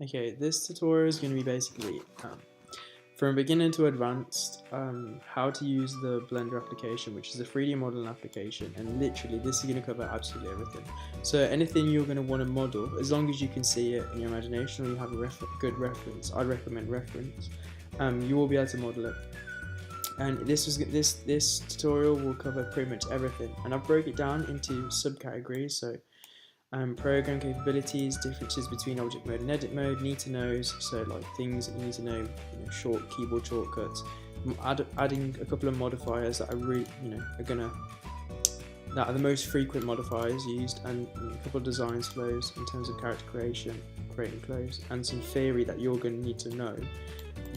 Okay, this tutorial is going to be basically from beginner to advanced, how to use the Blender application, which is a 3D modeling application, and literally this is going to cover absolutely everything. So anything you're going to want to model, as long as you can see it in your imagination or you have a good reference, I'd recommend reference, you will be able to model it. And this tutorial will cover pretty much everything, and I've broke it down into subcategories. So program capabilities, differences between object mode and edit mode, need to knows, so like things that you need to know, short keyboard shortcuts, adding a couple of modifiers that are really, that are the most frequent modifiers used, and a couple of design flows in terms of character creation, creating clothes, and some theory that you're going to need to know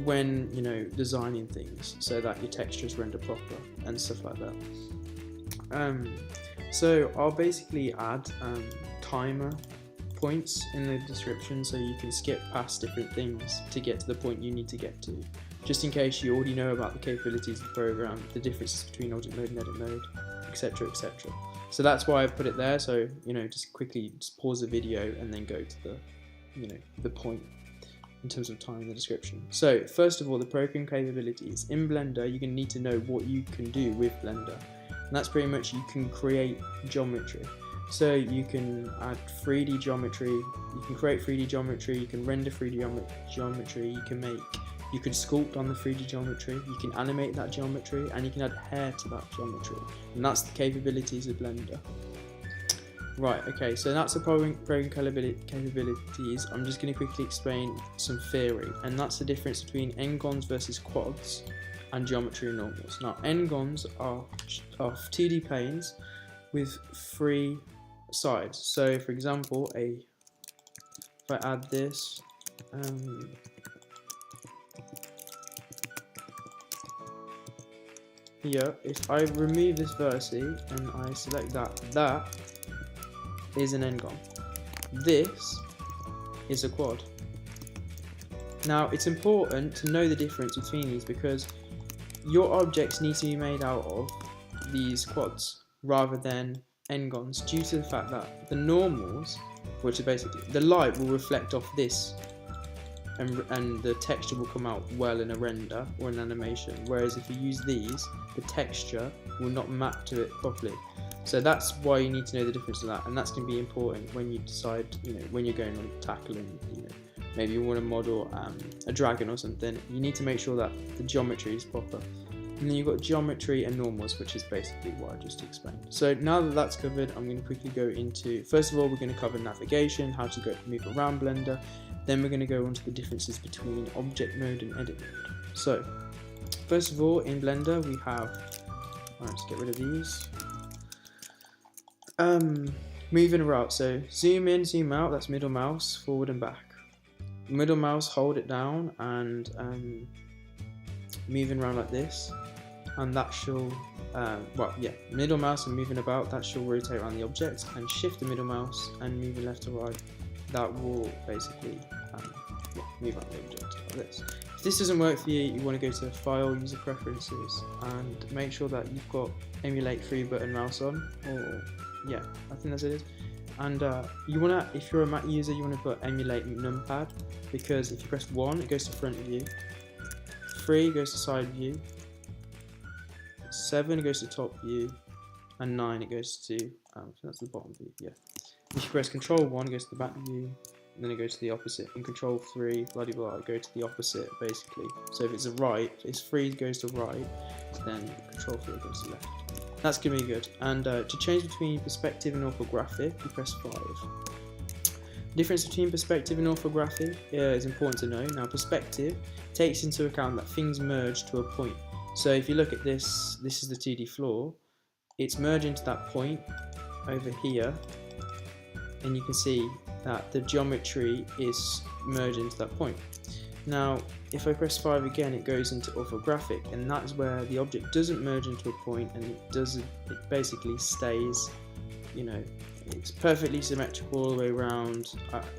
when designing things so that your textures render proper and stuff like that. So I'll basically add timer points in the description so you can skip past different things to get to the point you need to get to, just in case you already know about the capabilities of the program, the differences between object mode and edit mode, etc, etc. So that's why I put it there, so just quickly pause the video and then go to the point in terms of time in the description. So first of all, the program capabilities. In Blender, you're going to need to know what you can do with Blender. And that's pretty much, you can create geometry. So you can add 3D geometry, you can create 3D geometry, you can render 3D geometry, you can sculpt on the 3D geometry, you can animate that geometry, and you can add hair to that geometry. And that's the capabilities of Blender. Right, okay, so that's the program capabilities. I'm just going to quickly explain some theory, and that's the difference between n-gons versus quads and geometry and normals. Now, n-gons are 2D planes with 3 sides. So, for example, if I add this, here, if I remove this vertex and I select that is an n-gon. This is a quad. Now, it's important to know the difference between these because your objects need to be made out of these quads rather than n-gons, due to the fact that the normals, which are basically the light, will reflect off this and the texture will come out well in a render or an animation, whereas if you use these, the texture will not map to it properly. So that's why you need to know the difference of that, and that's going to be important when you decide, when you're going on tackling, maybe you want to model a dragon or something. You need to make sure that the geometry is proper. And then you've got geometry and normals, which is basically what I just explained. So now that that's covered, I'm going to quickly go into, first of all, we're going to cover navigation, how to move around Blender. Then we're going to go on to the differences between object mode and edit mode. So, first of all, in Blender we have, let's get rid of these. Moving around, so zoom in, zoom out, that's middle mouse, forward and back. Middle mouse, hold it down, and moving around like this, and that shall, middle mouse and moving about, that shall rotate around the object, and shift the middle mouse and moving left to right, that will basically move around the object like this. If this doesn't work for you, you want to go to File, User Preferences, and make sure that you've got Emulate 3-button mouse on, or yeah, I think that's it. And you want to, if you're a Mac user, you want to put Emulate Numpad, because if you press 1, it goes to front view, 3 goes to side view, 7 goes to top view, and 9 it goes to, that's the bottom view, yeah. If you press Control 1, it goes to the back view, and then it goes to the opposite, and Control 3, bloody blah, it goes to the opposite, basically. So if it's a right, if 3 goes to right, then Control 3 goes to left. That's going to be good. And to change between perspective and orthographic, you press 5. The difference between perspective and orthographic is important to know. Now, perspective takes into account that things merge to a point. So if you look at this, this is the 2D floor, it's merging to that point over here, and you can see that the geometry is merging to that point. Now, if I press 5 again, it goes into orthographic, and that's where the object doesn't merge into a point, and it basically stays, it's perfectly symmetrical all the way around.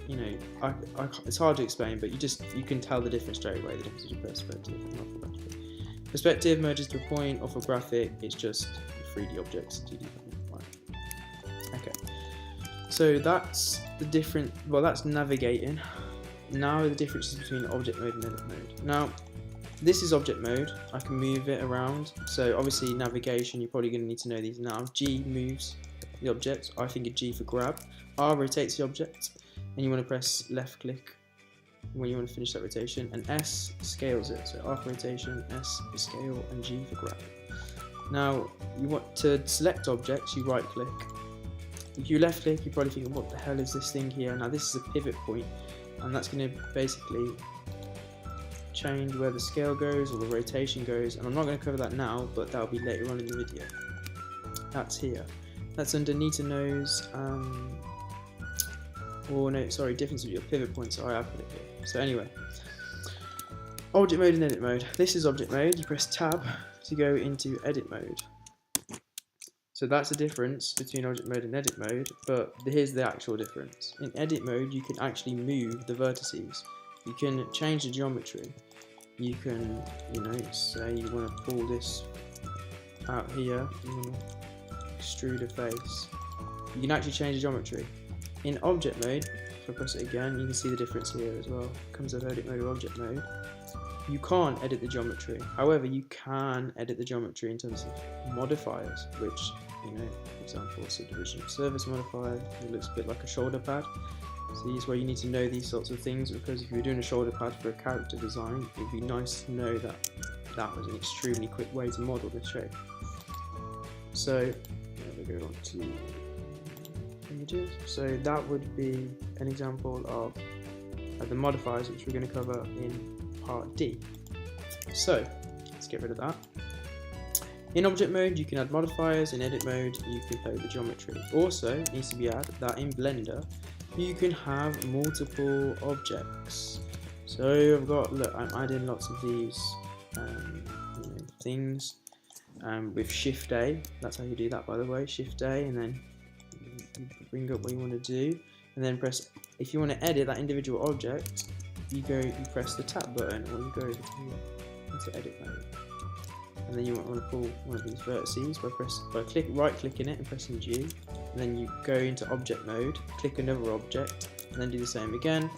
It's hard to explain, but you can tell the difference straight away, the difference between perspective and orthographic. Perspective merges to a point, orthographic, it's just 3D objects, 2D. Okay, so that's the different, well, that's navigating. now the differences between object mode and edit mode. Now, this is object mode. I can move it around. So obviously navigation, you're probably going to need to know these now. G moves the object. I think a G for grab. R rotates the object, and you want to press left click when you want to finish that rotation, and S scales it. So R for rotation, S for scale, and G for grab. Now, you want to select objects, you right click. If you left click, you're probably thinking, what the hell is this thing here? Now this is a pivot point, and that's going to basically change where the scale goes or the rotation goes, and I'm not going to cover that now, but that'll be later on in the video. That's here. That's underneath the nose, or no, sorry, difference with your pivot point, so I put it here. So anyway, object mode and edit mode. This is object mode. You press tab to go into edit mode. So that's the difference between object mode and edit mode, but here's the actual difference. In edit mode, you can actually move the vertices. You can change the geometry. You can, say you want to pull this out here, you want to extrude a face. You can actually change the geometry. In object mode, if I press it again, you can see the difference here as well. It comes with edit mode or object mode. You can't edit the geometry. However, you can edit the geometry in terms of modifiers, which, for example, subdivision surface modifier, it looks a bit like a shoulder pad. So this is where you need to know these sorts of things, because if you're doing a shoulder pad for a character design, it would be nice to know that that was an extremely quick way to model this shape. So, we go on to images. So that would be an example of the modifiers, which we're going to cover in part D. So let's get rid of that. In object mode, you can add modifiers. In edit mode, you can play with the geometry. Also, it needs to be added that in Blender, you can have multiple objects. So I've got, look, I'm adding lots of these things with Shift A. That's how you do that, by the way. Shift A, and then you bring up what you want to do, and then press. If you want to edit that individual object, you press the tab button, or you go here into edit mode, and then you want to pull one of these vertices by right clicking it and pressing G, and then you go into object mode, click another object, and then do the same again.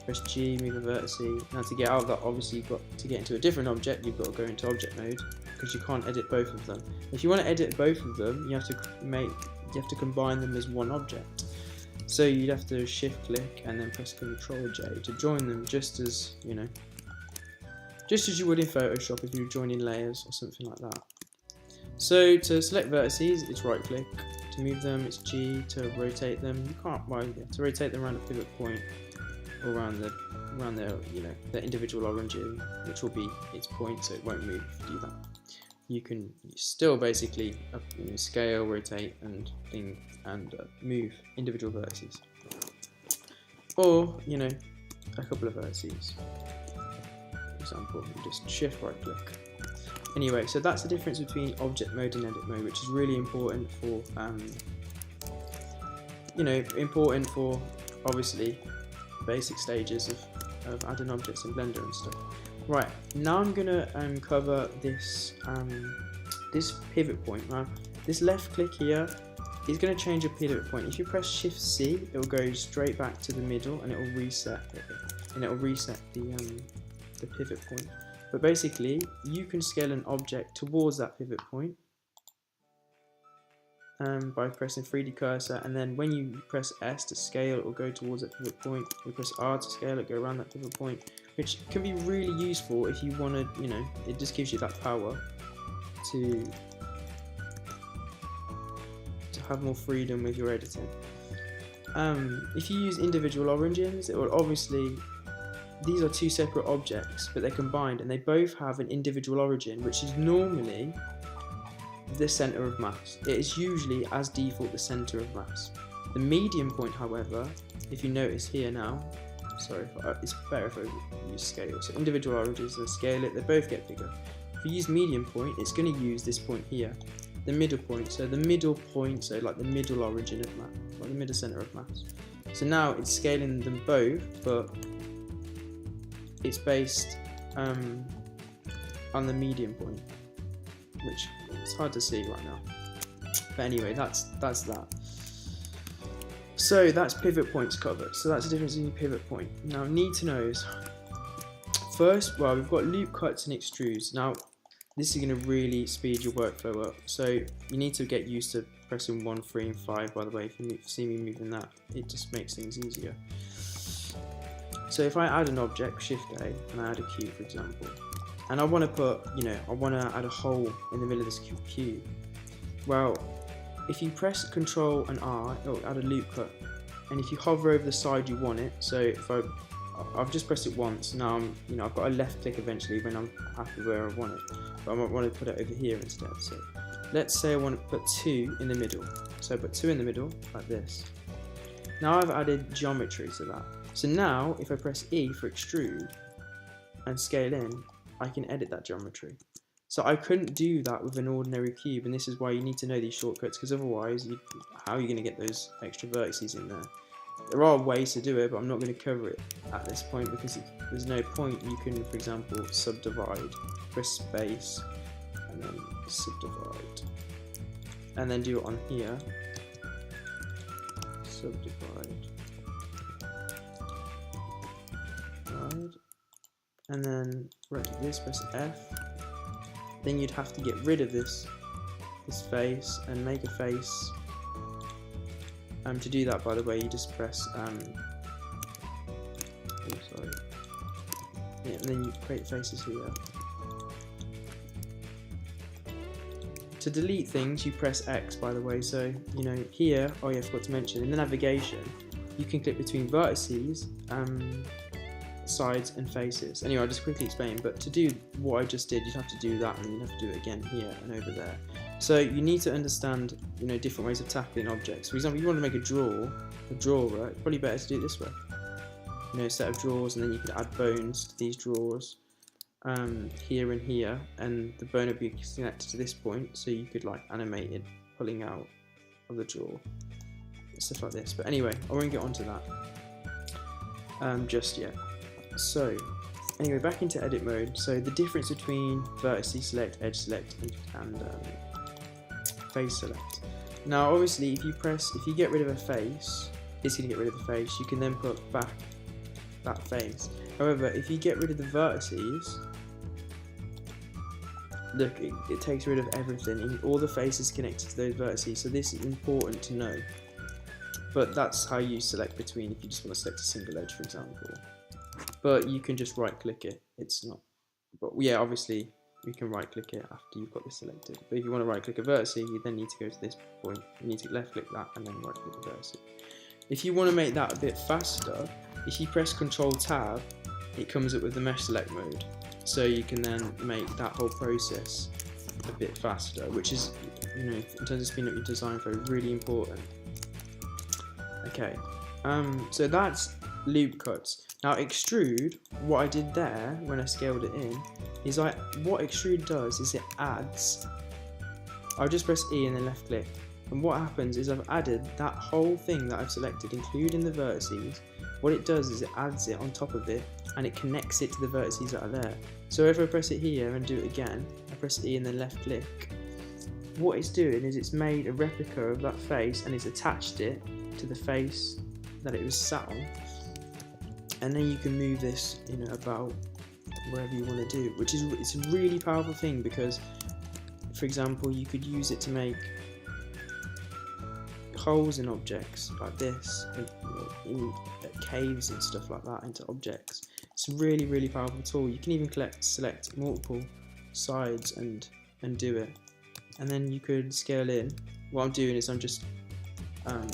Press G, move a vertex. Now to get out of that, obviously you've got to get into a different object. You've got to go into object mode, because you can't edit both of them. If you want to edit both of them, you have to combine them as one object. So you'd have to shift click and then press Ctrl J to join them, just as you would in Photoshop if you were joining layers or something like that. So to select vertices, it's right click. To move them, it's G. To rotate them, you can't. Well, yeah, to rotate them around a pivot point or around the individual origin, which will be its point, so it won't move if you do that. You can still basically scale, rotate, and move individual vertices, or a couple of vertices. For example, you just shift right click. Anyway, so that's the difference between object mode and edit mode, which is really important for obviously basic stages of adding objects in Blender and stuff. Right, now I'm gonna cover this this pivot point. Now, this left click here is gonna change your pivot point. If you press Shift C, it will go straight back to the middle, and it will reset it, and it will reset the pivot point. But basically, you can scale an object towards that pivot point by pressing 3D cursor, and then when you press S to scale, it will go towards that pivot point. You press R to scale it, go around that pivot point, which can be really useful if you want to, it just gives you that power to have more freedom with your editing. If you use individual origins, it will obviously, these are two separate objects, but they're combined, and they both have an individual origin, which is normally the center of mass. It is usually, as default, the center of mass. The median point, however, if you notice here now, sorry, it's better if I use scale. So individual origins, and scale it, they both get bigger. If you use median point, it's going to use this point here, the middle point. So the middle point, so like the middle origin of mass, like the middle center of mass. So now it's scaling them both, but it's based on the median point, which it's hard to see right now. But anyway, that's that. So that's pivot points covered. So that's the difference in your pivot point. Now need to know is, first, well, we've got loop cuts and extrudes. Now this is going to really speed your workflow up. So you need to get used to pressing 1, 3 and 5, by the way. If you see me moving that, it just makes things easier. So if I add an object, Shift A, and I add a cube, for example, and I want to put, I want to add a hole in the middle of this cube. Well, if you press Control and R, it'll add a loop cut. And if you hover over the side you want it, so if I've just pressed it once, now I've got a left click eventually when I'm happy where I want it. But I might want to put it over here instead. So let's say I want to put 2 in the middle. So I put 2 in the middle, like this. Now I've added geometry to that. So now, if I press E for extrude and scale in, I can edit that geometry. So I couldn't do that with an ordinary cube, and this is why you need to know these shortcuts, because otherwise, how are you going to get those extra vertices in there? There are ways to do it, but I'm not going to cover it at this point because there's no point. You can, for example, subdivide, press space, and then subdivide, and then do it on here. Subdivide. And then rotate this, press F. Then you'd have to get rid of this face and make a face. To do that, by the way, you just press and then you create faces here. To delete things, you press X, by the way. So here, oh yeah, I forgot to mention, in the navigation, you can click between vertices, sides and faces. Anyway, I'll just quickly explain, but to do what I just did, you'd have to do that, and you'd have to do it again here and over there. So you need to understand, different ways of tackling objects. For example, if you want to make a drawer, it's probably better to do it this way. A set of drawers, and then you could add bones to these drawers, here and here, and the bone would be connected to this point, so you could animate it pulling out of the drawer, stuff like this. But anyway, I won't get onto that just yet. So anyway, back into edit mode. So the difference between vertice select, edge select, and face select. Now obviously if you get rid of a face, it's going to get rid of the face. You can then put back that face. However, if you get rid of the vertices, look, it takes rid of everything, and all the faces connected to those vertices. So this is important to know. But that's how you select between, if you just want to select a single edge, for example. But you can just right click it, it's not, but yeah, obviously you can right click it after you've got this selected. But if you want to right click a vertex, you then need to go to this point, you need to left click that and then right click the vertex. If you want to make that a bit faster, if you press Control Tab, it comes up with the mesh select mode, so you can then make that whole process a bit faster, which is, in terms of speeding up your design flow, really important. Okay, so that's loop cuts. Now extrude, what I did there when I scaled it in is what extrude does is it adds. I'll just press E and then left click, and what happens is I've added that whole thing that I've selected, including the vertices. What it does is it adds it on top of it, and it connects it to the vertices that are there. So if I press it here and do it again, I press E and then left click, what it's doing is it's made a replica of that face and it's attached it to the face that it was sat on. And then you can move this, about wherever you want to do, it's a really powerful thing, because, for example, you could use it to make holes in objects like this, in caves and stuff like that, into objects. It's a really, really powerful tool. You can even select multiple sides and do it, and then you could scale in. What I'm doing is I'm just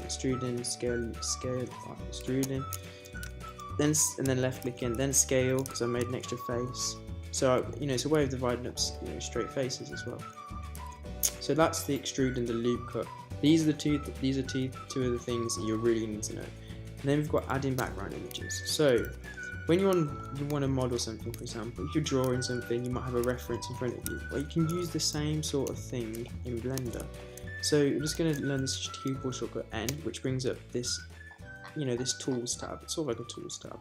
extruding, extruding. And then left click in, then scale, because I made an extra face. So it's a way of dividing up straight faces as well. So that's the extrude and the loop cut. These are two of the things that you really need to know. And then we've got adding background images. So when you want to model something, for example, if you're drawing something, you might have a reference in front of you. Well, you can use the same sort of thing in Blender. So we're just going to learn this keyboard shortcut N, which brings up this this tools tab. It's sort of like a tools tab.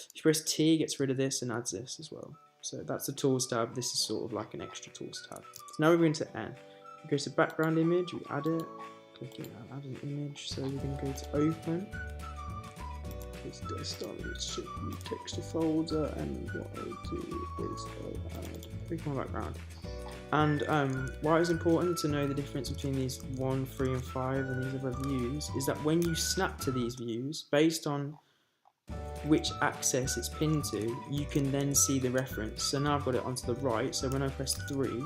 If you press T, it gets rid of this and adds this as well. So that's the tools tab. This is sort of like an extra tools tab. So now we're going to N. We go to background image, we add it, clicking and add an image. So we're going to go to open. It's desktop, it should be texture folder, and what I'll do is I'll add click my background. And why it's important to know the difference between these 1, 3 and 5 and these other views is that when you snap to these views, based on which axis it's pinned to, you can then see the reference. So now I've got it onto the right, so when I press 3,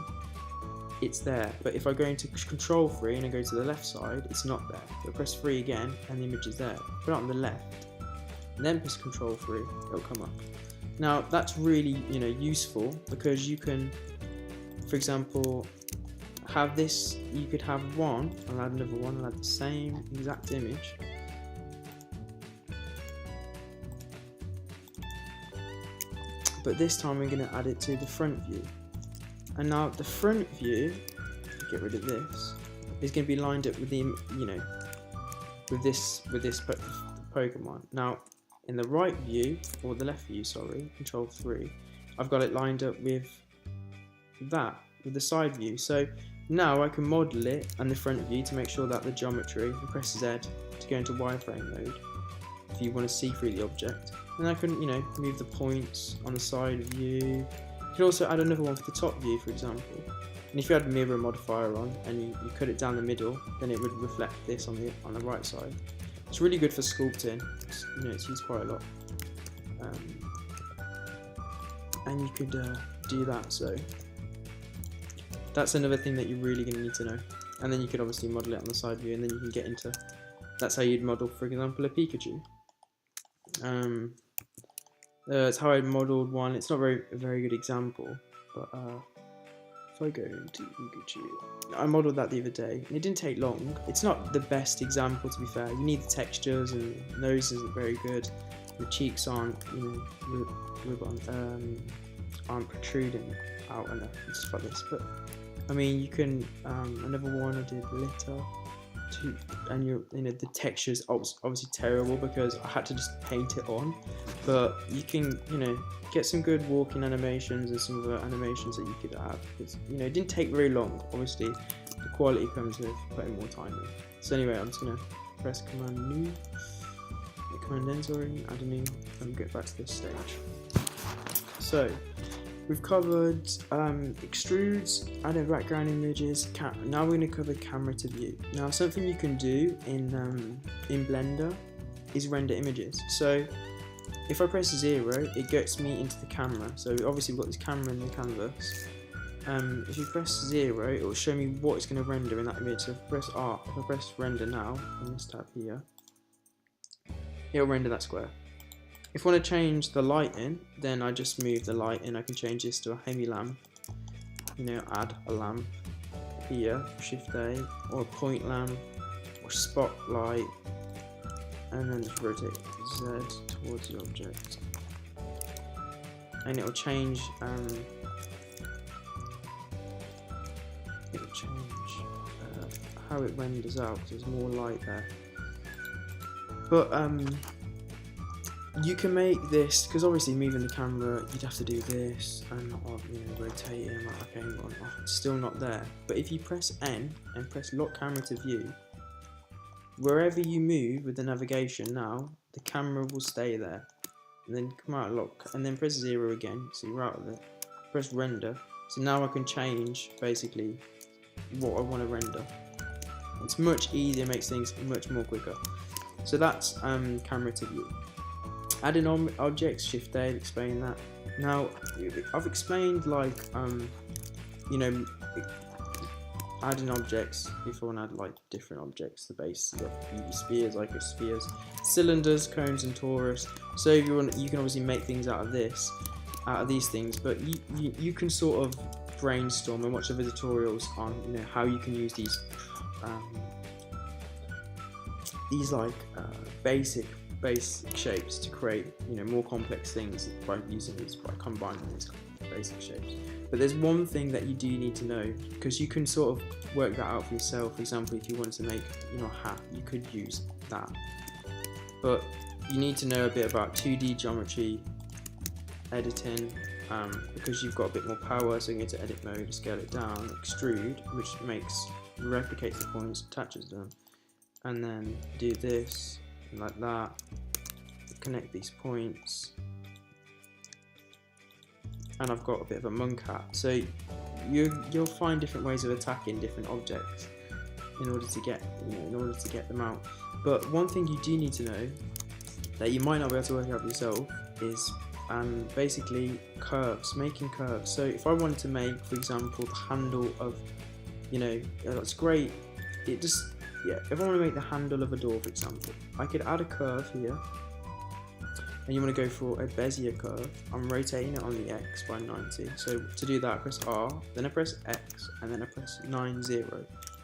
it's there. But if I go into Control 3 and I go to the left side, it's not there. So I press 3 again and the image is there. Put it on the left, and then press Control 3, it'll come up. Now that's really, you know, useful because you can, for example, have this, you could have one, I'll add another one, I'll add the same exact image. But this time we're going to add it to the front view. And now the front view, get rid of this, is going to be lined up with the, you know, with this Pokemon. Now in the right view, or the left view, sorry, Control 3, I've got it lined up with that, with the side view. So now I can model it and the front view to make sure that the geometry, and press Z to go into wireframe mode if you want to see through the object. And I can, you know, move the points on the side view. You can also add another one for the top view, for example. And if you had mirror modifier on and you cut it down the middle, then it would reflect this on the right side. It's really good for sculpting. You know, it's used quite a lot. And you could do that. So that's another thing that you're really going to need to know. And then you could obviously model it on the side view, and then you can get into. That's how you'd model, for example, a Pikachu. That's how I modelled one. It's not a very good example, but if I go into Pikachu, I modelled that the other day, and it didn't take long. It's not the best example, to be fair. You need the textures, and nose isn't very good. The cheeks aren't, you know, aren't protruding out enough and stuff like this. But I mean, you can. Another one I did litter. And you know, the texture's obviously terrible because I had to just paint it on, but you can, you know, get some good walking animations and some other animations that you could have. It's, you know, it didn't take very long. Obviously the quality comes with putting more time in. So anyway, I'm just gonna press Command N, sorry, add a new, and get back to this stage. So we've covered extrudes, added background images, now we're going to cover camera to view. Now something you can do in Blender is render images. So if I press 0, it gets me into the camera. So obviously we've got this camera in the canvas. If you press 0, it will show me what it's going to render in that image. So if I press render now, in this tab here, it will render that square. If I want to change the lighting, then I just move the lighting. I can change this to a heavy lamp, you know, add a lamp here, Shift A, or a point lamp, or spotlight, and then just rotate Z towards the object. And it will change, how it renders out, because there's more light there. But, you can make this, because obviously moving the camera, you'd have to do this and you know, rotate it, like, okay, it's still not there. But if you press N and press lock camera to view, wherever you move with the navigation now, the camera will stay there. And then come out of lock, and then press 0 again, so you're out of it. Press render, so now I can change basically what I want to render. It's much easier, makes things much more quicker. So that's camera to view. Adding on objects, Shift A, explain that. Now, I've explained like, you know, adding objects if I want to add like different objects. The base, you've got spheres, icospheres, cylinders, cones, and torus. So if you want, you can obviously make things out of these things. But you can sort of brainstorm and watch other tutorials on, you know, how you can use these like basic shapes to create, you know, more complex things by using these, by combining these basic shapes. But there's one thing that you do need to know, because you can sort of work that out for yourself. For example, if you want to make, you know, a hat, you could use that. But you need to know a bit about 2D geometry editing, because you've got a bit more power. So you go to edit mode, scale it down, extrude, which replicates the points, attaches them. and then do this like that, connect these points, and I've got a bit of a monk hat. So you'll find different ways of attacking different objects in order to get them out. But one thing you do need to know that you might not be able to work out yourself is basically curves, making curves. So if I wanted to make, for example, the handle of, that's great. If I want to make the handle of a door, for example, I could add a curve here, and you want to go for a Bezier curve. I'm rotating it on the X by 90. So to do that, I press R, then I press X, and then I press 90,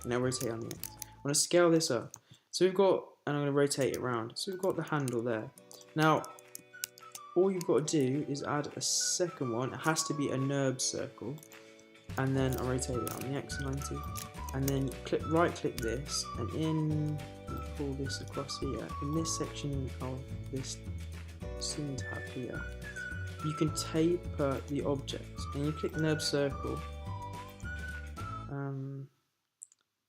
and I rotate on the X. I want to scale this up. So we've got, and I'm going to rotate it around. So we've got the handle there. Now, all you've got to do is add a second one. It has to be a NURB circle, and then I rotate it on the X 90, and then right click this, and pull this across here. In this section of this scene tab here, you can taper the object, and you click NURB circle,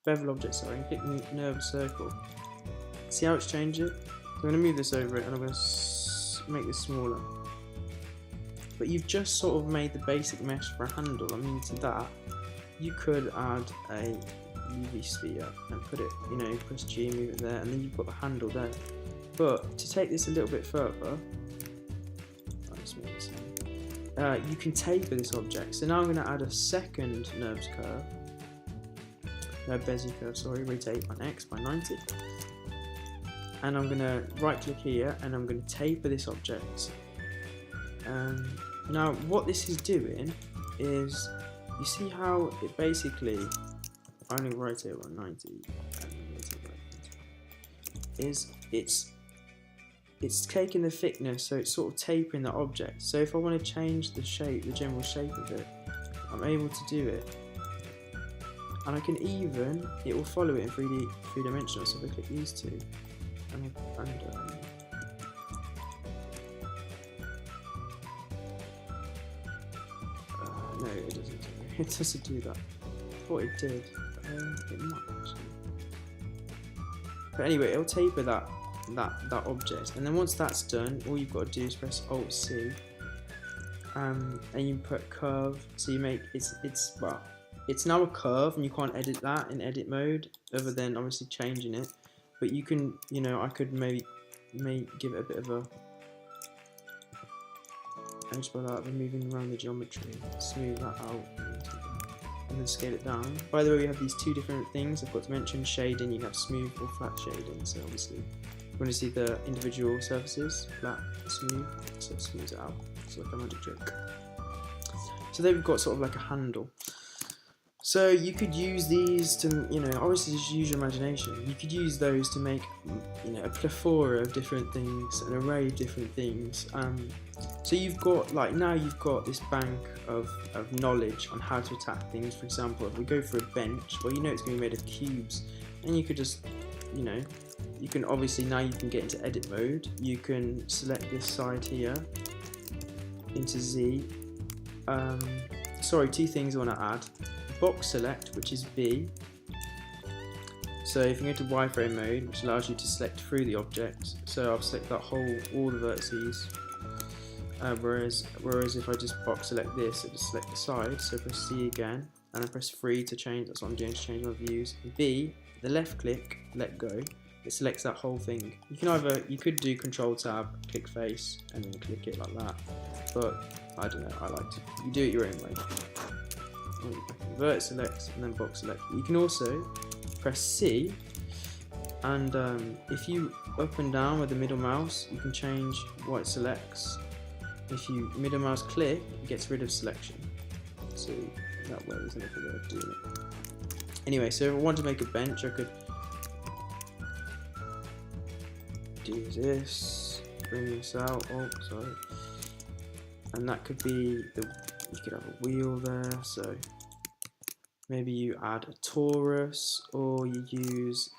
bevel object, sorry, and click NURB circle. See how it's changed it? So I'm going to move this over it, and I'm going to make this smaller. But you've just sort of made the basic mesh for a handle. I mean, to that, you could add a UV sphere and put it, press G, move it there, and then you've got the handle there. But to take this a little bit further, you can taper this object. So now I'm going to add a second Bezier curve, sorry, rotate on X by 90. And I'm going to right click here, and I'm going to taper this object. Now what this is doing is, you see how it basically, I only rotate by 90, it's taking the thickness, so it's sort of tapering the object. So if I want to change the shape, the general shape of it, I'm able to do it. And I can even, it will follow it in 3D-dimensional, so if I click these two, no, it doesn't. It doesn't do that. I thought it did. It might actually. But anyway, it'll taper that object, and then once that's done, all you've got to do is press Alt C, and you put curve. So you make it's now a curve, and you can't edit that in edit mode, other than obviously changing it. But you can, I could maybe give it a bit of a edge by that, moving around the geometry, smooth that out, and then scale it down. By the way, we have these two different things. I've got to mention shading. You have smooth or flat shading. So obviously, you want to see the individual surfaces, flat, smooth, so it smooths it out. It's like a magic trick. So there we've got sort of like a handle. So you could use these to, obviously just use your imagination. You could use those to make, a plethora of different things, an array of different things. So you've got, now you've got this bank of knowledge on how to attack things. For example, if we go for a bench, well, it's going to be made of cubes, and you could just, you can obviously, now you can get into edit mode. You can select this side here into Z. Sorry, two things I want to add. Box select, which is B. So if you go to wireframe mode, which allows you to select through the object, so I'll select that all the vertices. Whereas if I just box select this, it just select the side. So press C again, and I press 3 to change. That's what I'm doing, to change my views. B, the left click, let go. It selects that whole thing. You could do Control Tab, click face, and then click it like that. But I don't know. I like to. You do it your own way. Vert select and then box select. You can also press C, and if you up and down with the middle mouse, you can change what it selects. If you middle mouse click, it gets rid of selection. So that way there's another way of doing it. Anyway, so if I want to make a bench, I could do this, bring this out. Oh, sorry. And that could be you could have a wheel there, so maybe you add a torus, or you use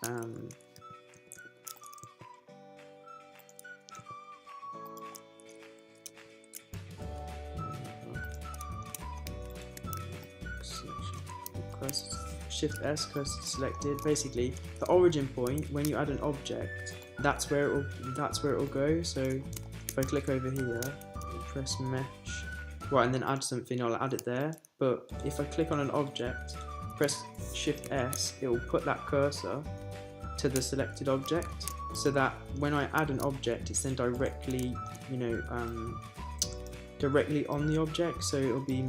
Shift S, cursor selected. Basically, the origin point, when you add an object, that's where it'll go. So if I click over here, press mesh, right, and then add something, I'll add it there. But if I click on an object, press Shift S, it will put that cursor to the selected object, so that when I add an object, it's then directly, directly on the object. So it'll be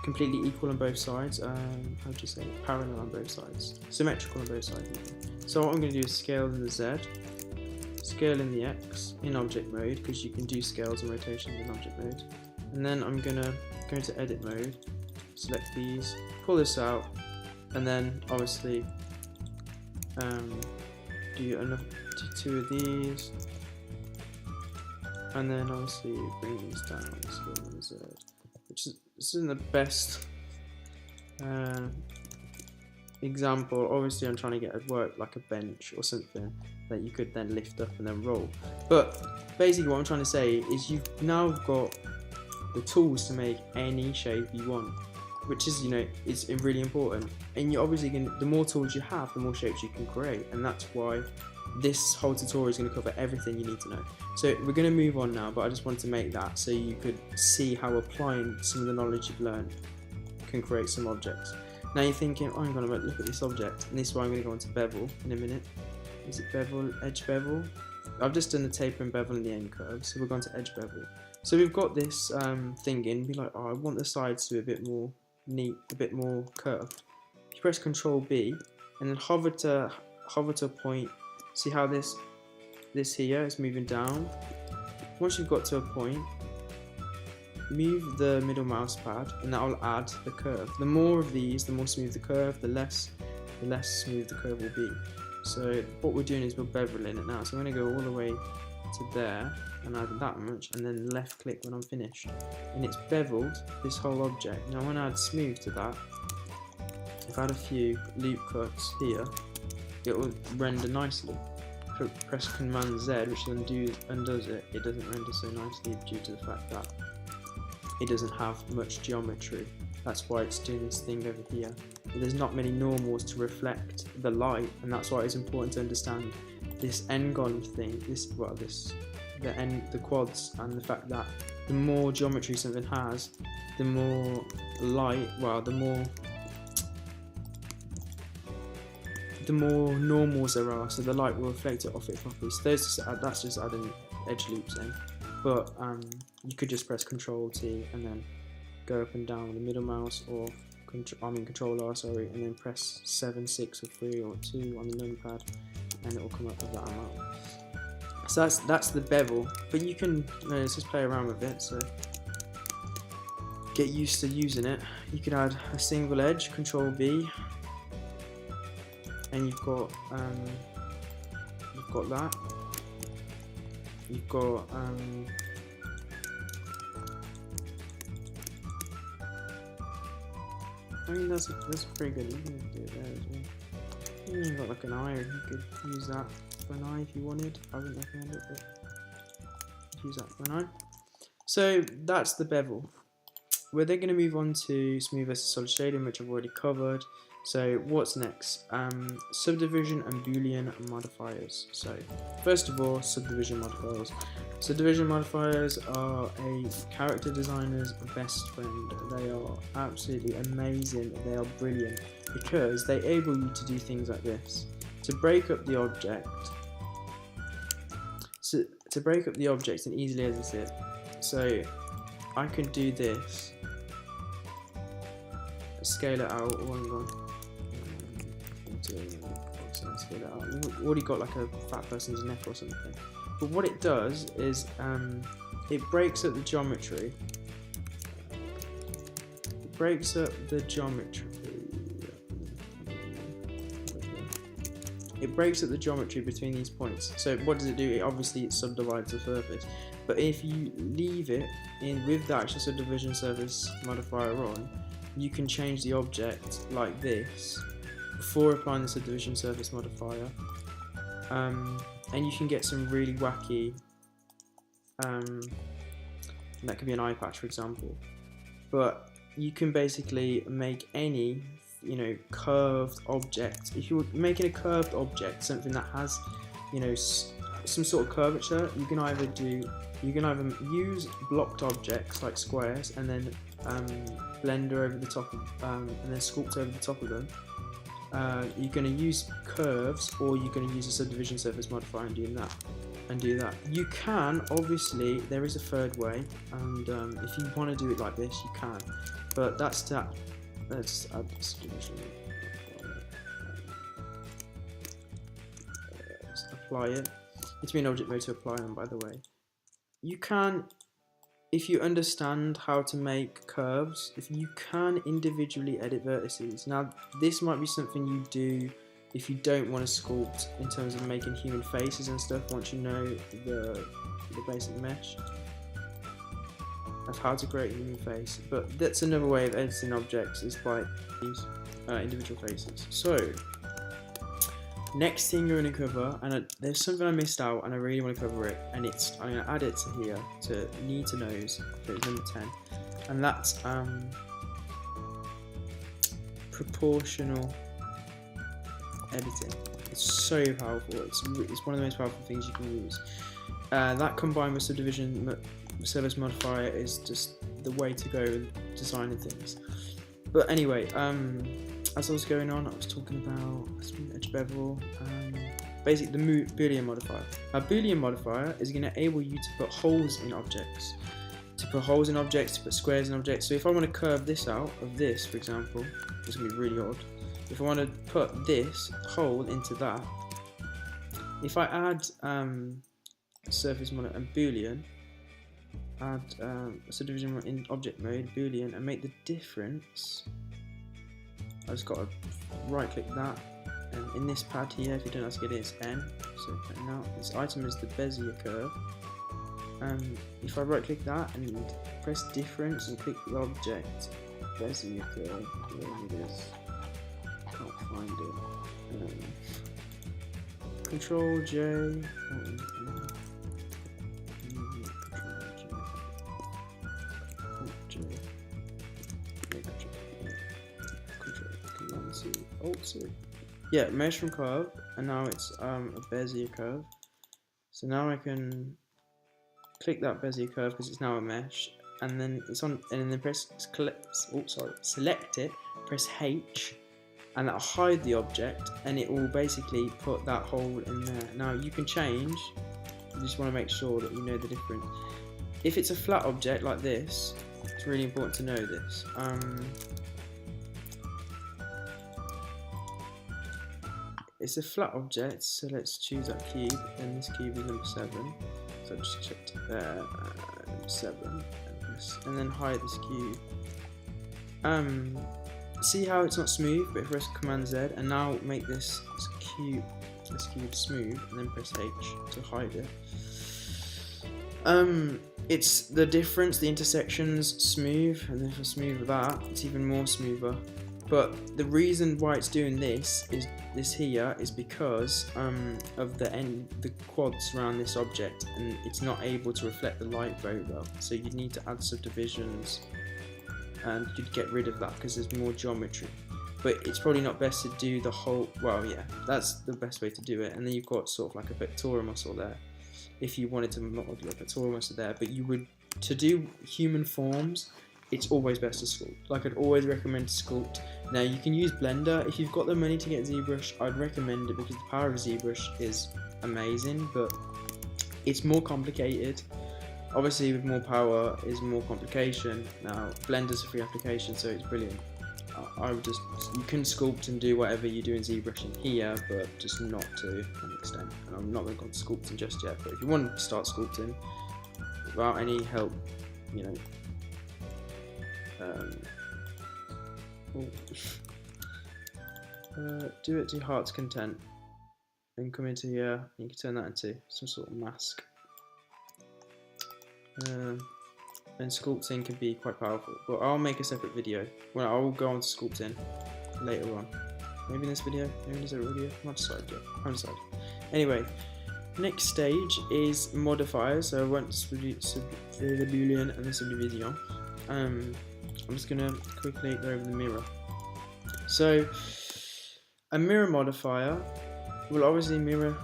completely equal on both sides. How do you say it? Parallel on both sides, symmetrical on both sides. So what I'm going to do is scale in the Z, scale in the X in object mode, because you can do scales and rotations in object mode. And then I'm going to go into edit mode, select these, pull this out, and then obviously do two of these, and then obviously bring these down, scale in the Z, which isn't the best example. Obviously I'm trying to get it work like a bench or something that you could then lift up and then roll. But basically what I'm trying to say is you've now got the tools to make any shape you want, which is, it's really important. And you're obviously the more tools you have, the more shapes you can create, and that's why this whole tutorial is going to cover everything you need to know. So we're going to move on now, but I just wanted to make that so you could see how applying some of the knowledge you've learned can create some objects. Now you're thinking, oh, I'm going to look at this object, and this is why I'm going to go into bevel in a minute. Is it bevel, edge bevel? I've just done the taper and bevel in the end curve, so we're going to edge bevel. So we've got this thing in, be like, oh, I want the sides to be a bit more neat, a bit more curved. You press Control B and then hover to a point. See how this here is moving down. Once you've got to a point, move the middle mouse pad, and that will add the curve. The more of these, the more smooth the curve, the less smooth the curve will be. So what we're doing is we're beveling it now. So I'm going to go all the way to there and add that much, and then left click when I'm finished, and it's beveled this whole object. Now when I add smooth to that, if I add a few loop cuts here, it will render nicely. Press Command Z, which undoes it. It doesn't render so nicely due to the fact that it doesn't have much geometry. That's why it's doing this thing over here. There's not many normals to reflect the light, and that's why it's important to understand this n-gon thing. The quads, and the fact that the more geometry something has, the more light, the more normals there are, so the light will reflect it off it properly. So that's just adding edge loops in. But you could just press Control T and then go up and down with the middle mouse, or Control R, sorry, and then press 7, 6, or 3, or 2 on the numpad, and it will come up with that amount. So that's the bevel, but you can let's just play around with it. So get used to using it. You could add a single edge, Control B, and you've got that. You've got I mean that's pretty good. You can do it there as well. You've got like an eye, you could use that for an eye if you wanted. I wouldn't recommend it, but use that for an eye. So that's the bevel. We're then going to move on to smooth versus solid shading, which I've already covered. So what's next? Subdivision and Boolean modifiers. So first of all, subdivision modifiers. Subdivision modifiers are a character designer's best friend. They are absolutely amazing. They are brilliant because they enable you to do things like this. To break up the object. So to break up the object and easily edit it. So I can do this. Scale it out. Scale it out. We've already got like a fat person's neck or something. But what it does is it breaks up the geometry. It breaks up the geometry. It breaks up the geometry between these points. So what does it do? It subdivides the surface. But if you leave it in with the actual subdivision surface modifier on, you can change the object like this before applying the subdivision surface modifier, and you can get some really wacky, that could be an eye patch for example, but you can basically make any you know, curved object, if you're making a curved object, something that has, you know, some sort of curvature, you can either use blocked objects like squares and then blender over the top of, and then sculpt over the top of them. You're going to use curves, or you're going to use a subdivision surface modifier and do that. You can, obviously, there is a third way, and if you want to do it like this, you can. But that's that. Let's add subdivision. Let's apply it. It's been object mode to apply them, by the way. You can, if you understand how to make curves, if you can individually edit vertices. Now, this might be something you do if you don't want to sculpt in terms of making human faces and stuff, once you know the basic mesh of how to create a human face. But that's another way of editing objects, is by these individual faces. So, next thing you're going to cover, and there's something I missed out and I really want to cover it, and I'm going to add it to here, to need to knows, so it's number 10, and that's proportional editing. It's so powerful. It's one of the most powerful things you can use. That combined with subdivision surface modifier is just the way to go with designing things. But anyway, as I was going on, I was talking about edge bevel, basically the Boolean modifier. Now, Boolean modifier is going to enable you to put holes in objects, to put squares in objects. So if I want to curve this out of this, for example, it's going to be really odd. If I want to put this hole into that, if I add surface modifier and Boolean, add subdivision in object mode, Boolean, and make the difference, I just got to right click that, and in this pad here, if you don't know how to get it, it's N. So now this item is the Bezier Curve. If I right click that and press difference and click the object, Bezier Curve, where it is, can't find it. Control J. Yeah, mesh from curve, and now it's a Bezier curve. So now I can click that Bezier curve because it's now a mesh, and then it's on, and then select it, press H, and that'll hide the object, and it will basically put that hole in there. Now you can change. You just want to make sure that you know the difference. If it's a flat object like this, it's really important to know this. It's a flat object, so let's choose that cube, and this cube is number 7. So I just checked there, 7, and then hide this cube. See how it's not smooth, but if I press Command Z, and now make this cube smooth, and then press H to hide it. It's the difference, the intersections smooth, and then if I smooth that, it's even more smoother. But the reason why it's doing this is because of the quads around this object, and it's not able to reflect the light very well. So you need to add subdivisions, and you'd get rid of that because there's more geometry. But it's probably not best to do the whole. Well, yeah, that's the best way to do it. And then you've got sort of like a pectoral muscle there. If you wanted to model a pectoral muscle there, but you would, to do human forms, it's always best to sculpt. Like, I'd always recommend to sculpt. Now you can use Blender. If you've got the money to get ZBrush, I'd recommend it because the power of ZBrush is amazing, but it's more complicated. Obviously with more power is more complication. Now Blender's a free application, so it's brilliant. I would just, you can sculpt and do whatever you do in ZBrush in here, but just not to an extent. And I'm not going to go to sculpting just yet, but if you want to start sculpting without any help, you know, do it to your heart's content, and come into here. You can turn that into some sort of mask. And sculpting can be quite powerful. Well, I'll make a separate video. Well, I will go on to sculpting later on. Maybe in this video, maybe in this other video. I'm not decided yet. I'm decided. Anyway, next stage is modifiers. So I went to the Boolean and the Subdivision. I'm just gonna quickly go over the mirror. So a mirror modifier will obviously mirror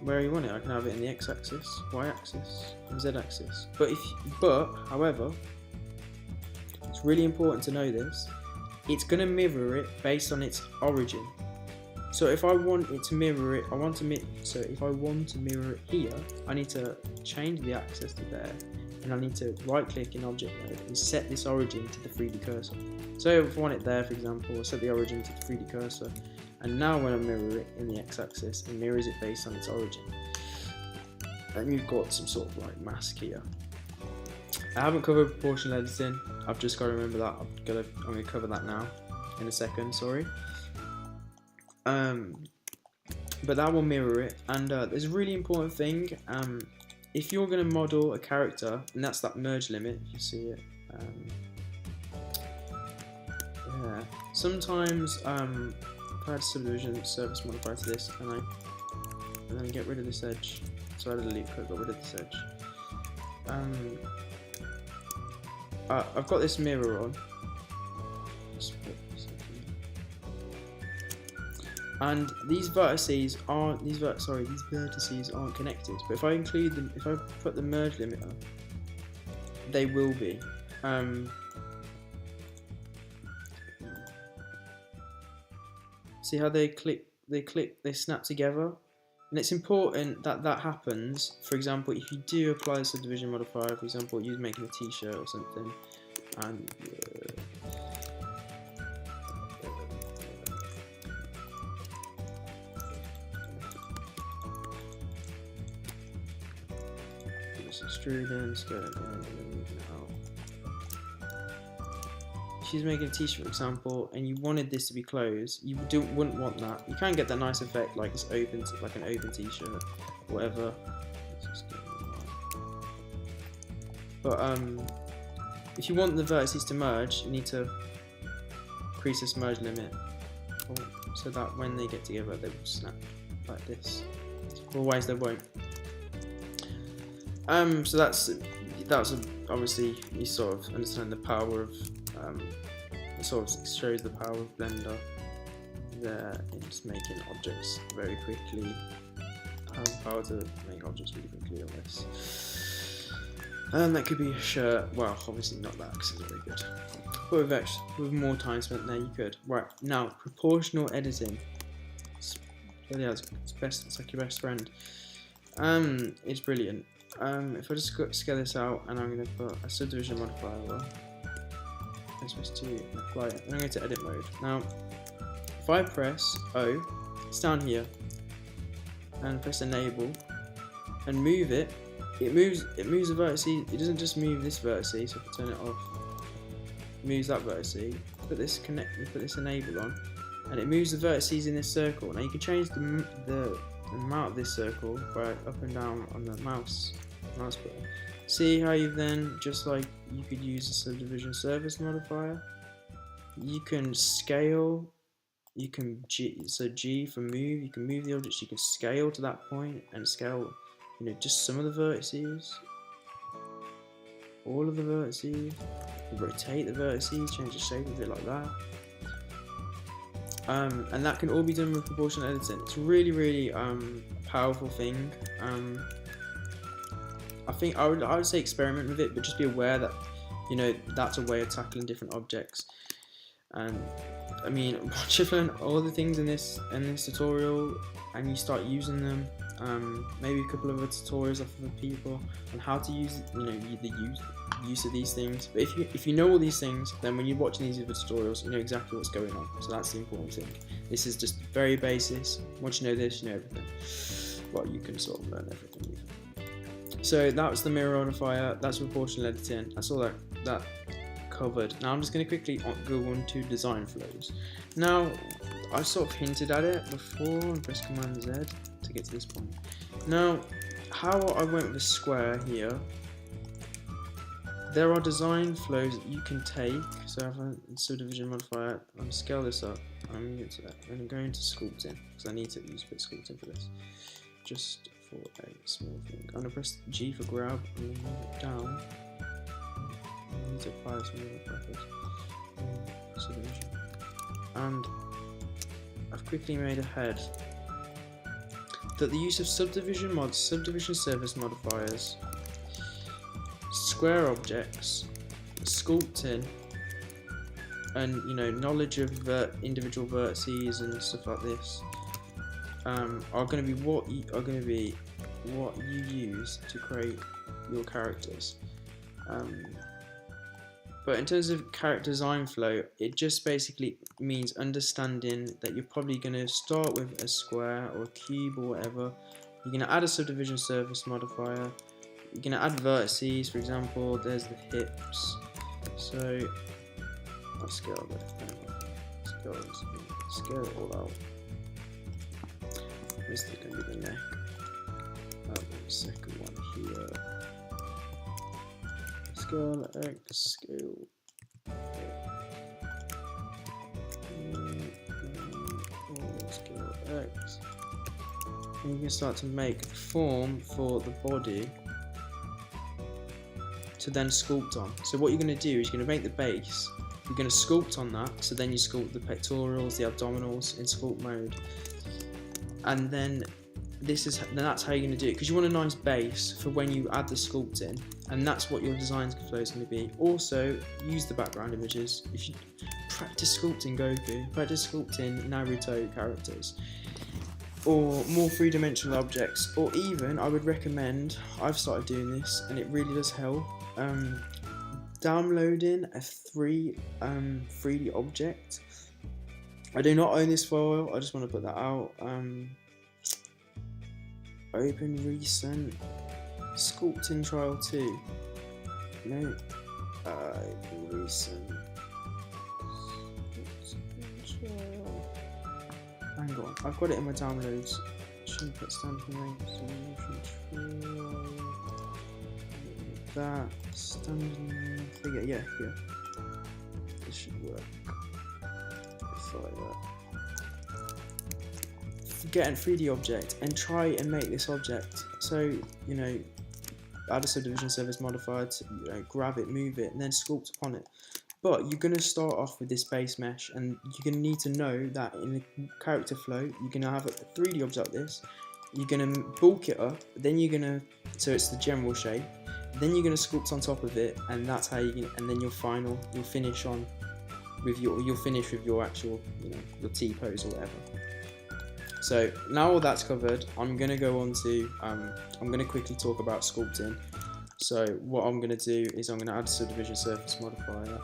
where you want it. I can have it in the x-axis, y-axis, and z-axis. However, it's really important to know this. It's going to mirror it based on its origin. So if I want it to mirror it, if I want to mirror it here, I need to change the axis to there, and I need to right-click in Object Mode and set this origin to the 3D cursor. So if I want it there, for example, I'll set the origin to the 3D cursor. And now when I mirror it in the x-axis, it mirrors it based on its origin. And you've got some sort of like mask here. I haven't covered proportional editing. I've just got to remember that. I'm going to cover that now in a second. Sorry. But that will mirror it. And there's a really important thing. If you're going to model a character, and that's that merge limit, if you see it. Yeah. Sometimes. I add subdivision surface modifier to this, and then get rid of this edge. So I added a loop cut, got rid of this edge. I've got this mirror on, and these vertices aren't connected. But if I include them, if I put the merge limiter, they will be. See how they snap together? And it's important that that happens. For example, if you do apply a subdivision modifier, for example, you're making a t-shirt or something, and just extrude in, skirt in, and then move it out. She's making a t-shirt, for example, and you wanted this to be closed, you wouldn't want that. You can get that nice effect, like it's open, like an open t-shirt, or whatever. But if you want the vertices to merge, you need to increase this merge limit, so that when they get together, they will snap like this. Otherwise, they won't. So that's obviously you sort of understand the power of. It sort of shows the power of Blender there in just making objects very quickly. Power to make objects really quickly on this. And that could be a shirt. Well, obviously not that because it's very good. But with more time spent there, you could. Right now, proportional editing. It's like your best friend. It's brilliant. If I just scale this out, and I'm going to put a subdivision modifier. I'm supposed to apply it. And I'm going to edit mode. Now, if I press O, it's down here, and press enable, and move it, it moves the vertices. It doesn't just move this vertice. So if I turn it off, it moves that vertice. Put this enable on, and it moves the vertices in this circle. Now you can change the amount of this circle by up and down on the mouse button. See how you then, just like you could use a subdivision surface modifier, you can scale, you can G for move, you can move the objects, you can scale to that point and scale, just some of the vertices, all of the vertices, rotate the vertices, change the shape of it like that. And that can all be done with proportional editing. It's really, really a powerful thing. I think I would say experiment with it, but just be aware that that's a way of tackling different objects. And I mean, once you've learned all the things in this tutorial and you start using them, maybe a couple of other tutorials off of people on how to use the use of these things. But if you know all these things, then when you're watching these other tutorials, you know exactly what's going on. So that's the important thing. This is just very basis. Once you know this, you know everything. Well, you can sort of learn everything. So that was the mirror modifier. That's proportional editing. That's all that covered. Now I'm just going to quickly go on to design flows. Now I sort of hinted at it before and press Command Z to get to this point. Now how I went with a square here. There are design flows that you can take. So I have a subdivision modifier. I'm going to scale this up. I'm going to go into sculpting because I need to use a bit of sculpting for this. Just for a small thing. I'm going to press G for grab and then move it down. I need to apply some more brackets. Subdivision. And I've quickly made ahead that the use of subdivision mods, subdivision surface modifiers, square objects, sculpting, and knowledge of individual vertices and stuff like this are going to be what you use to create your characters. But in terms of character design flow, it just basically means understanding that you're probably going to start with a square or a cube or whatever. You're going to add a subdivision surface modifier. You're going to add vertices, for example, there's the hips. So I'll scale that. Scale it all out. This is going to be the neck. The second one here. Scale X, scale. Scale X. And you can start to make a form for the body to then sculpt on. So what you're going to do is you're going to make the base. You're going to sculpt on that. So then you sculpt the pectorals, the abdominals in sculpt mode, and then that's how you're going to do it, because you want a nice base for when you add the sculpting, and that's what your design flow is going to be. Also, use the background images. If you practice sculpting Goku, practice sculpting Naruto characters, or more three-dimensional objects, or even I would recommend, I've started doing this and it really does help, downloading a 3D object. I do not own this file, I just want to put that out. Open recent sculpting trial 2. No, open recent. Hang on, I've got it in my downloads. Shouldn't put standard name solution trial. That standard figure, yeah. This should work. Like that. Get a 3D object and try and make this object. So add a subdivision surface modifier to grab it, move it, and then sculpt upon it. But you're going to start off with this base mesh, and you're going to need to know that in the character flow, you're going to have a 3D object like this. You're going to bulk it up, then you're going to, so it's the general shape. Then you're going to sculpt on top of it, and that's how and then you'll finish on with you'll finish with your actual, your T-pose or whatever. So now all that's covered, I'm going to go on to, I'm going to quickly talk about sculpting. So what I'm going to do is I'm going to add a subdivision surface modifier.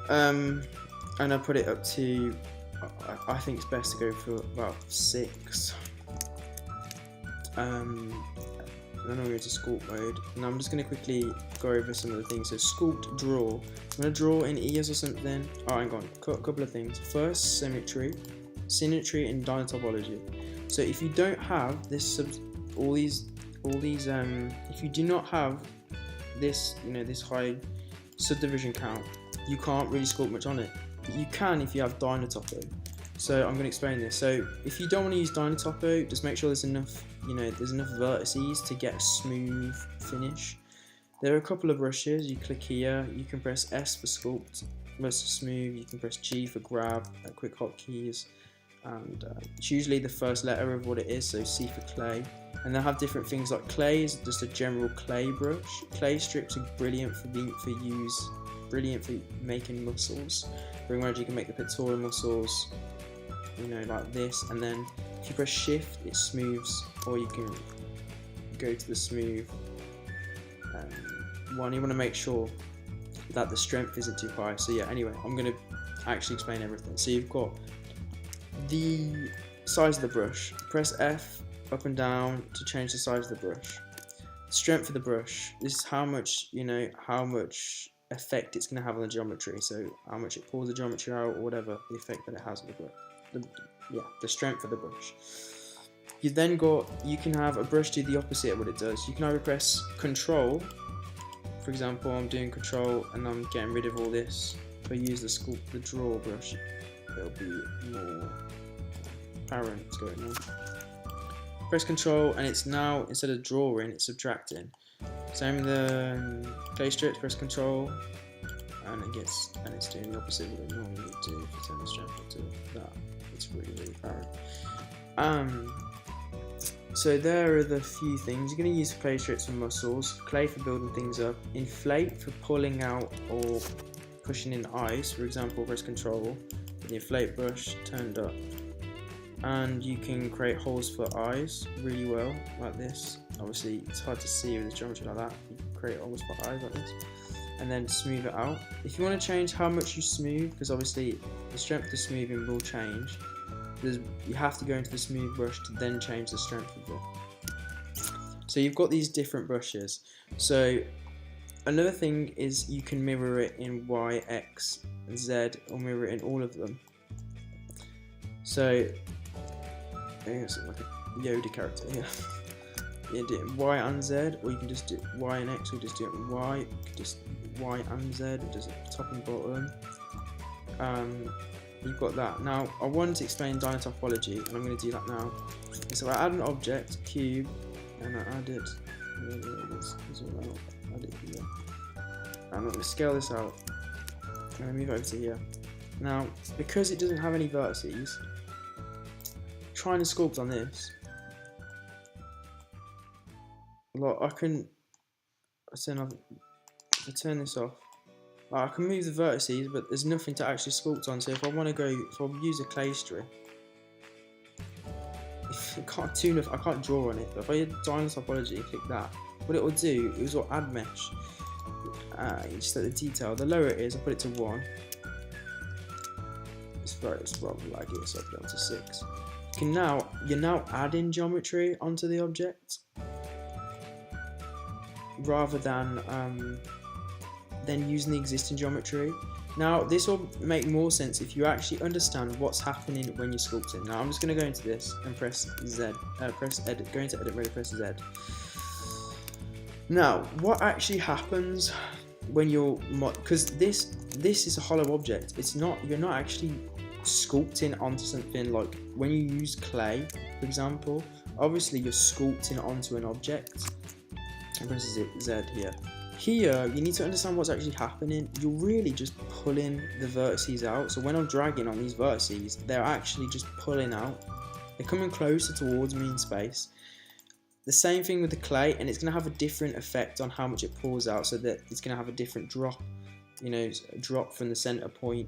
And I put it up to, I think it's best to go for about 6. Then I'm going to sculpt mode, and I'm just going to quickly go over some of the things. So sculpt, draw. I'm going to draw in ears or something. Oh, hang on, a couple of things. First, symmetry and dynatopology. So if you don't have this, if you do not have this, this high subdivision count, you can't really sculpt much on it. But you can if you have dynatopo. So I'm going to explain this. So if you don't want to use dynatopo, just make sure there's enough, there's enough vertices to get a smooth finish. There are a couple of brushes. You click here. You can press S for sculpt, most smooth. You can press G for grab, quick hotkeys, and it's usually the first letter of what it is. So C for clay, and they'll have different things like clay is just a general clay brush. Clay strips are brilliant for making muscles. For example, you can make the pectoral muscles, like this, and then if you press shift it smooths, or you can go to the smooth one. You want to make sure that the strength isn't too high. So yeah, anyway, I'm going to actually explain everything. So you've got the size of the brush, press F up and down to change the size of the brush. Strength of the brush, this is how much, how much effect it's going to have on the geometry, so how much it pulls the geometry out, or whatever the effect that it has on the brush. The strength of the brush. You can have a brush do the opposite of what it does. You can either press Control, for example, I'm doing Control and I'm getting rid of all this. If I use the draw brush, it'll be more apparent what's going on. Press Control and it's now, instead of drawing, it's subtracting. Same with the clay strips, press Control, and it's doing the opposite of what it normally would do if you turn the strength up to that. It's really apparent. So there are the few things you're going to use for clay strips for muscles, clay for building things up, inflate for pulling out or pushing in ice. For example, press control with the inflate brush turned up, and you can create holes for eyes really well like this. Obviously it's hard to see with the geometry like that. You can create holes for eyes like this, and then smooth it out. If you want to change how much you smooth, because obviously the strength of smoothing will change, you have to go into the smooth brush to then change the strength of it. So you've got these different brushes. So another thing is you can mirror it in Y, X, and Z, or mirror it in all of them. So I think it's like a Yoda character here. You do it in Y and Z, or you can just do Y and X, or just do it in Y. You can just Y and Z, or just top and bottom. You've got that. Now I wanted to explain dynatopology, and I'm going to do that now. So I add an object, cube, and I add it. Add it here. And I'm going to scale this out. I'm going to move over to here. Now, because it doesn't have any vertices, trying to sculpt on this, like I can turn this off. I can move the vertices, but there's nothing to actually sculpt on. So if I want to go, if I use a clay strip, I can't draw on it. But if I hit dynatopology and click that, what it will do is will add mesh. You just set the detail. The lower it is, I put it to 1. It's rather laggy, so I put it to 6. You're now adding geometry onto the object, rather than using the existing geometry. Now this will make more sense if you actually understand what's happening when you're sculpting. Now I'm just going to go into this and press Z, press edit, go into edit mode, press Z. Now what actually happens when you're because this is a hollow object. You're not actually sculpting onto something. Like when you use clay, for example, obviously you're sculpting onto an object. And press Z here. Here, you need to understand what's actually happening. You're really just pulling the vertices out. So when I'm dragging on these vertices, they're actually just pulling out. They're coming closer towards me in space. The same thing with the clay, and it's going to have a different effect on how much it pulls out, so that it's going to have a different drop, a drop from the center point,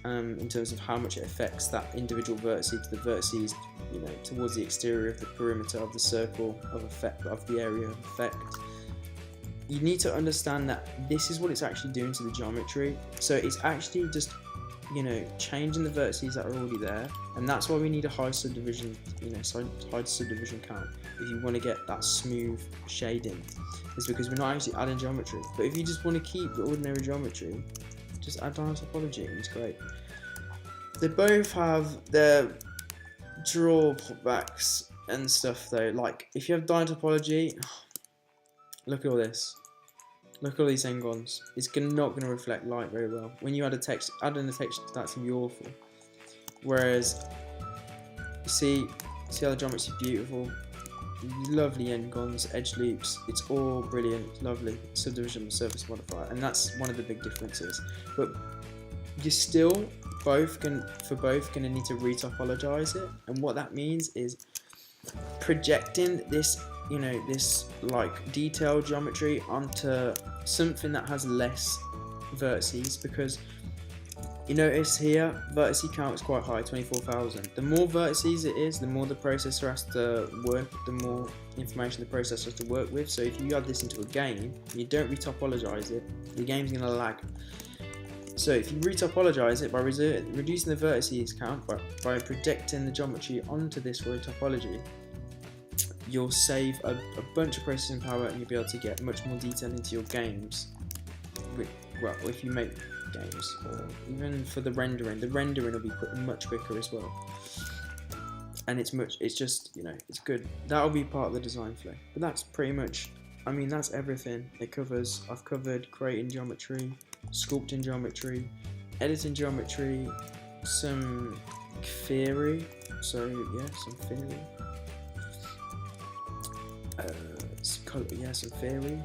in terms of how much it affects that individual vertex to the vertices, towards the exterior of the perimeter of the circle of effect, of the area of effect. You need to understand that this is what it's actually doing to the geometry. So it's actually just, changing the vertices that are already there, and that's why we need a high subdivision, high subdivision count if you want to get that smooth shading. It's because we're not actually adding geometry. But if you just want to keep the ordinary geometry, just add dynatopology and it's great. They both have their drawbacks and stuff though. Like if you have dynatopology, look at all this. Look at all these engons. It's not going to reflect light very well. When you add in a text, that's going to be awful. Whereas, you see how the geometry is beautiful. Lovely engons, edge loops. It's all brilliant, lovely. Subdivision with surface modifier, and that's one of the big differences. But you're still both going to need to retopologize it, and what that means is projecting this, this like detailed geometry onto something that has less vertices, because you notice here vertice count is quite high, 24,000. The more vertices it is, the more the processor has to work, the more information the processor has to work with. So if you add this into a game, you don't retopologize it, the game's going to lag. So if you retopologize it by reducing the vertices count, by projecting the geometry onto this for a topology, you'll save a bunch of processing power, and you'll be able to get much more detail into your games. Well, if you make games, or even for the rendering will be much quicker as well. And it's just, it's good. That'll be part of the design flow. But that's pretty much, that's everything it covers. I've covered creating geometry, sculpting geometry, editing geometry, some theory. So yeah, some theory. Some theory.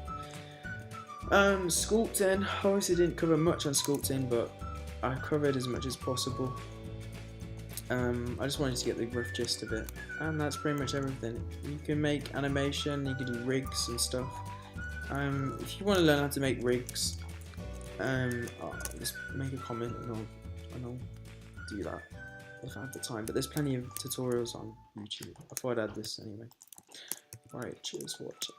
Sculpting, obviously didn't cover much on sculpting, but I covered as much as possible. I just wanted to get the rough gist of it, and that's pretty much everything. You can make animation, you can do rigs and stuff. If you want to learn how to make rigs, just make a comment and I'll do that if I have the time. But there's plenty of tutorials on YouTube. I thought I'd add this anyway. Alright, cheers for watching.